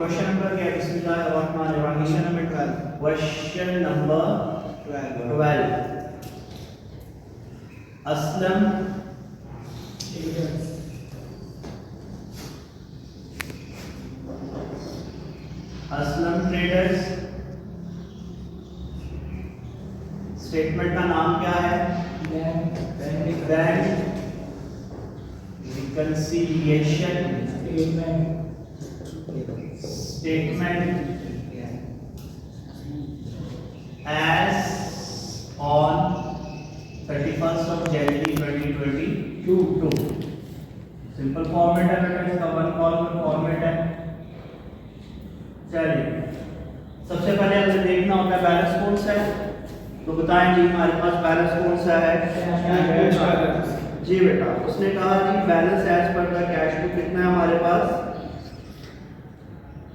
Question number क्या है? बिस्मिल्लाहिर्रहमानिर्रहीम। Question number 12। Aslam traders statement का नाम क्या है? Bank reconciliation statement as on 31st of January 2022। Simple format है बेटा, इसका वन कॉलम फॉर्मेट है। चलिए सबसे पहले हमें देखना होता है बैलेंस कौन सा है, तो बताएं जी हमारे पास बैलेंस कौन सा है? जी बेटा उसने कहा जी balance as per the cash book कितना है हमारे पास?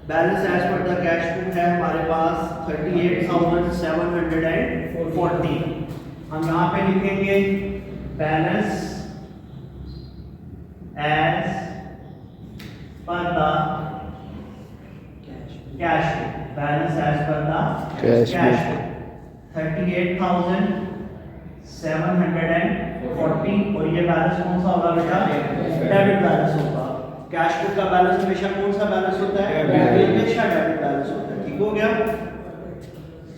Balance as per the cash book है हमारे पास 38,740। हम यहाँ पे लिखेंगे balance as per the cash book. Balance as per the cash book 38,740। और ये बैलेंस कौन सा होगा बेटा? डेबिट बैलेंस होगा। कैश बुक का बैलेंस हमेशा कौन सा बैलेंस होता है? हमेशा डेबिट बैलेंस होता है। ठीक हो गया।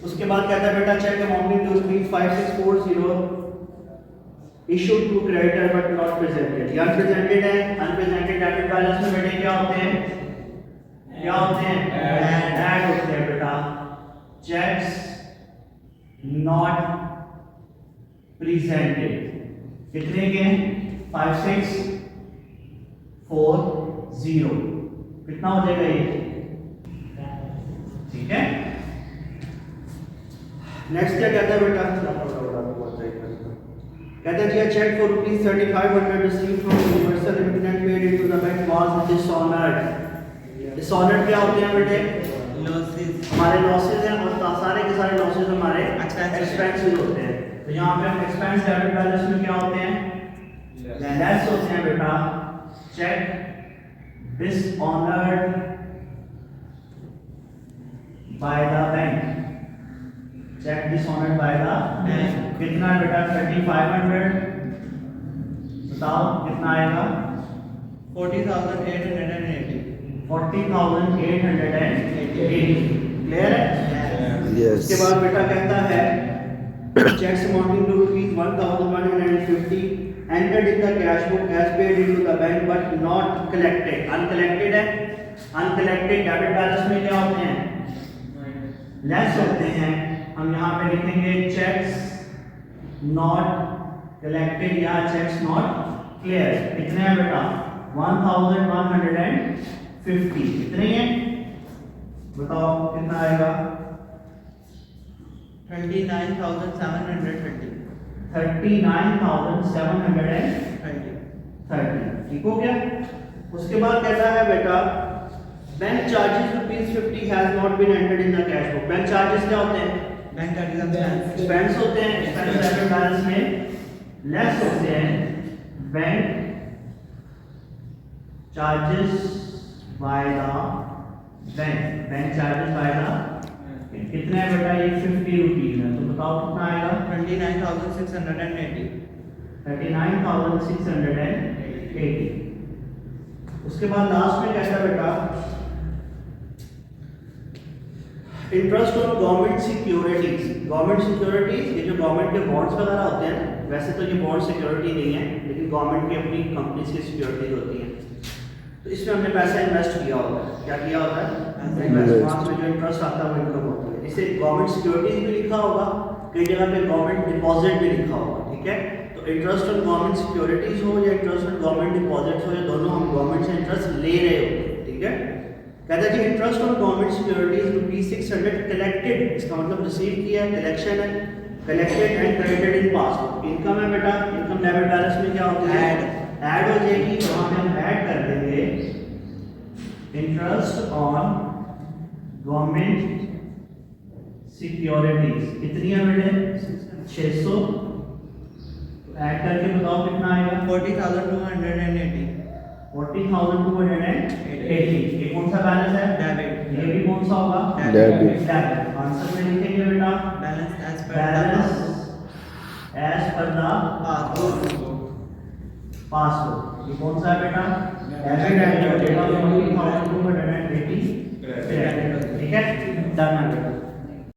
उसके बाद कहता है बेटा cheque amounting to rupees 5640 issued to creditor but not presented. ये अनप्रेजेंटेड है। अनप्रेजेंटेड डेबिट बैलेंस में बेटे क्या होते हैं? क्या होते हैं? ऐड होते हैं बेटा। चेक्स नॉट प्रेजेंटेड कितने के? 5640 कितना हो जाएगा ये? ठीक है। नेक्स्ट क्या कहता है बेटा? कहता है जी cheque for rupees 3500 received from Universal Limited and paid into the bank was dishonoured. Dishonoured क्या होते हैं बेटे? लॉसेस। हमारे लॉसेस हैं और सारे के सारे लॉसेस हमारे एक्सपेंसेस होते हैं। तो यहाँ पे हम एक्सपेंस डेबिट बैलेंस में क्या होते हैं? लेस होते हैं बेटा। Cheque dishonoured by the bank. Cheque dishonoured by the bank कितना है बेटा? 3500। बताओ कितना आएगा? 40,880। 40,880। क्लियर है? Yes. उसके बाद बेटा कहता है checks amounting to rupees 1,150 entered in the cash book as paid into the bank but not collected। Uncollected है। अनकलेक्टेड डेबिट बैलेंस में क्या होते हैं? लेस होते हैं। हम यहाँ पे लिखेंगे चेक्स नॉट कलेक्टेड या चेक्स नॉट क्लियर। कितने हैं बेटा? 1,150। कितने हैं बताओ कितना आएगा? 39,730। 39,730। ठीक हो गया। उसके बाद कहता है बेटा bank charges rupees 50 has not been entered in the cash book. Bank charges क्या होते हैं? बैंक चार्जेस एक्सपेंस होते हैं। एक्सपेंस डेबिट बैलेंस में लेस होते हैं। Bank charges by the bank charges by the कितने है बेटा? ये 50 रुपीज है। तो बताओ कितना आएगा? 29,680। 39,680। उसके बाद लास्ट में कहता है बेटा interest on government securities. Government securities ये जो गवर्नमेंट के बॉन्ड्स वगैरह होते हैं, वैसे तो ये बॉन्ड सिक्योरिटी नहीं है लेकिन गवर्नमेंट की अपनी कंपनीज की सिक्योरिटीज होती हैं। तो इसमें हमने पैसा इन्वेस्ट किया होता है। क्या किया होता है? इन्वेस्टमेंट में जो इंटरेस्ट आता है वो इनकम होती है। इसे गवर्नमेंट सिक्योरिटीज भी लिखा होगा, कई जगह पे गवर्नमेंट डिपॉजिट भी लिखा होगा। ठीक है। तो इंटरेस्ट ऑन गवर्नमेंट सिक्योरिटीज हो या इंटरेस्ट ऑन गवर्नमेंट डिपॉजिट हो, ये दोनों हम गवर्नमेंट से इंटरेस्ट ले रहे होते हैं। ठीक है। कहता है जी interest on government securities rupees 600 collected. इसका मतलब रिसीव किया है, कलेक्शन है। Collected and credited in passbook. Income है बेटा। इनकम डेबिट बैलेंस में क्या होता है? ऐड हो जाएगी। वहां पे हम ऐड कर देंगे इंटरेस्ट ऑन गवर्नमेंट सिक्योरिटीज। कितनी है बेटे? 600। ऐड करके बताओ कितना आएगा? 40,280। 40,280। ये कौन सा बैलेंस है? डेबिट। सा होगा? Debit. डेबिट। आंसर में लिखेंगे बेटा Balance as per the balance passbook. As per the Passbook. Passbook. ये कौन सा है बेटा? Debit and credit.